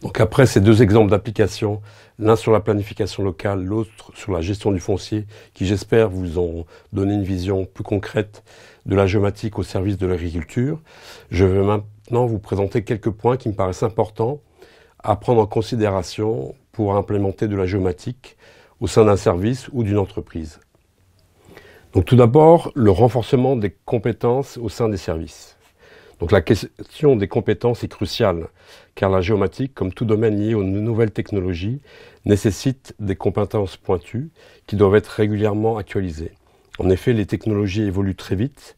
Donc après ces deux exemples d'application, l'un sur la planification locale, l'autre sur la gestion du foncier, qui j'espère vous ont donné une vision plus concrète de la géomatique au service de l'agriculture, je vais maintenant vous présenter quelques points qui me paraissent importants à prendre en considération pour implémenter de la géomatique au sein d'un service ou d'une entreprise. Donc tout d'abord, le renforcement des compétences au sein des services. Donc la question des compétences est cruciale, car la géomatique, comme tout domaine lié aux nouvelles technologies, nécessite des compétences pointues qui doivent être régulièrement actualisées. En effet, les technologies évoluent très vite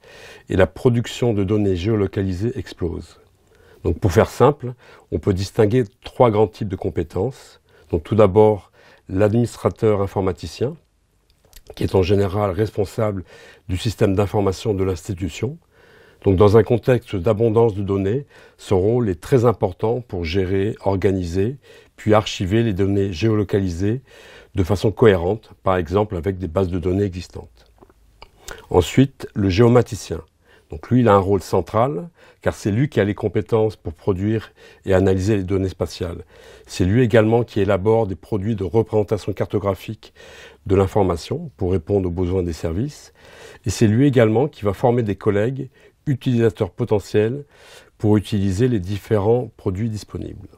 et la production de données géolocalisées explose. Donc pour faire simple, on peut distinguer trois grands types de compétences. Donc tout d'abord, l'administrateur informaticien, qui est en général responsable du système d'information de l'institution. Donc dans un contexte d'abondance de données, son rôle est très important pour gérer, organiser, puis archiver les données géolocalisées de façon cohérente, par exemple avec des bases de données existantes. Ensuite, le géomaticien. Donc lui, il a un rôle central, car c'est lui qui a les compétences pour produire et analyser les données spatiales. C'est lui également qui élabore des produits de représentation cartographique de l'information pour répondre aux besoins des services. Et c'est lui également qui va former des collègues utilisateurs potentiels pour utiliser les différents produits disponibles.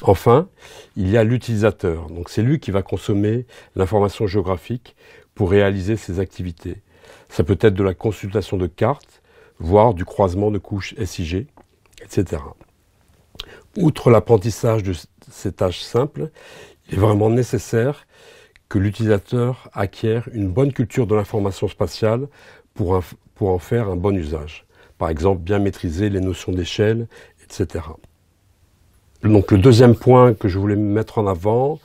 Enfin, il y a l'utilisateur. Donc c'est lui qui va consommer l'information géographique pour réaliser ses activités. Ça peut être de la consultation de cartes, voire du croisement de couches SIG, etc. Outre l'apprentissage de ces tâches simples, il est vraiment nécessaire que l'utilisateur acquiert une bonne culture de l'information spatiale pour en faire un bon usage. Par exemple, bien maîtriser les notions d'échelle, etc. Donc le deuxième point que je voulais mettre en avant,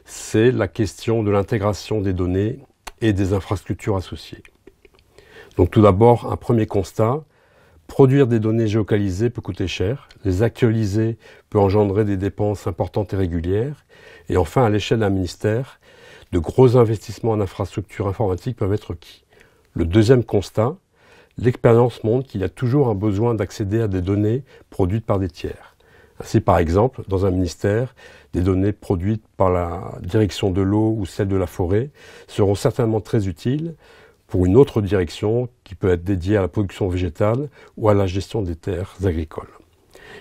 c'est la question de l'intégration des données et des infrastructures associées. Donc tout d'abord, un premier constat, produire des données géolocalisées peut coûter cher, les actualiser peut engendrer des dépenses importantes et régulières, et enfin à l'échelle d'un ministère, de gros investissements en infrastructures informatiques peuvent être requis. Le deuxième constat, l'expérience montre qu'il y a toujours un besoin d'accéder à des données produites par des tiers. Ainsi, par exemple, dans un ministère, des données produites par la direction de l'eau ou celle de la forêt seront certainement très utiles pour une autre direction qui peut être dédiée à la production végétale ou à la gestion des terres agricoles.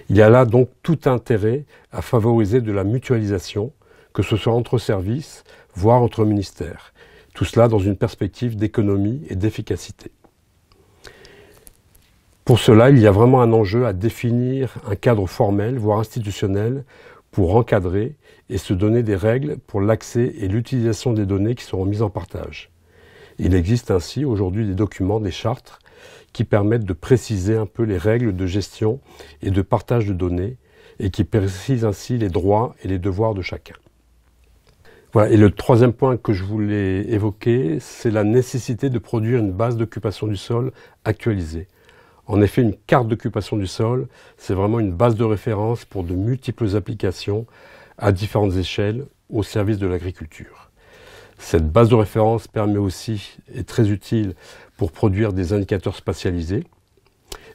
Il y a là donc tout intérêt à favoriser de la mutualisation, que ce soit entre services, voire entre ministères. Tout cela dans une perspective d'économie et d'efficacité. Pour cela, il y a vraiment un enjeu à définir un cadre formel, voire institutionnel, pour encadrer et se donner des règles pour l'accès et l'utilisation des données qui seront mises en partage. Il existe ainsi aujourd'hui des documents, des chartes, qui permettent de préciser un peu les règles de gestion et de partage de données et qui précisent ainsi les droits et les devoirs de chacun. Voilà. Et le troisième point que je voulais évoquer, c'est la nécessité de produire une base d'occupation du sol actualisée. En effet, une carte d'occupation du sol, c'est vraiment une base de référence pour de multiples applications à différentes échelles au service de l'agriculture. Cette base de référence permet aussi, est très utile pour produire des indicateurs spatialisés.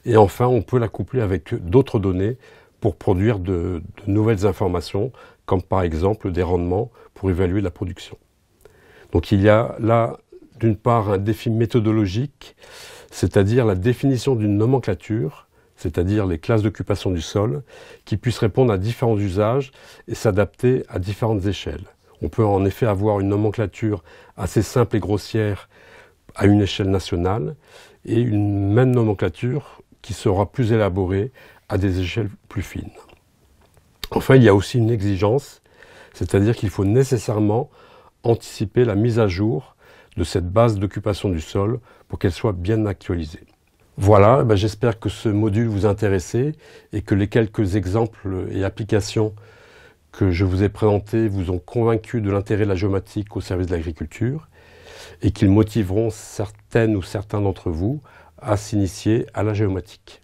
Et enfin, on peut la coupler avec d'autres données pour produire de nouvelles informations, comme par exemple des rendements pour évaluer la production. Donc il y a là, d'une part, un défi méthodologique, c'est-à-dire la définition d'une nomenclature, c'est-à-dire les classes d'occupation du sol, qui puissent répondre à différents usages et s'adapter à différentes échelles. On peut en effet avoir une nomenclature assez simple et grossière à une échelle nationale et une même nomenclature qui sera plus élaborée à des échelles plus fines. Enfin, il y a aussi une exigence, c'est-à-dire qu'il faut nécessairement anticiper la mise à jour de cette base d'occupation du sol pour qu'elle soit bien actualisée. Voilà, j'espère que ce module vous intéressait et que les quelques exemples et applications que je vous ai présentés vous ont convaincu de l'intérêt de la géomatique au service de l'agriculture et qu'ils motiveront certaines ou certains d'entre vous à s'initier à la géomatique.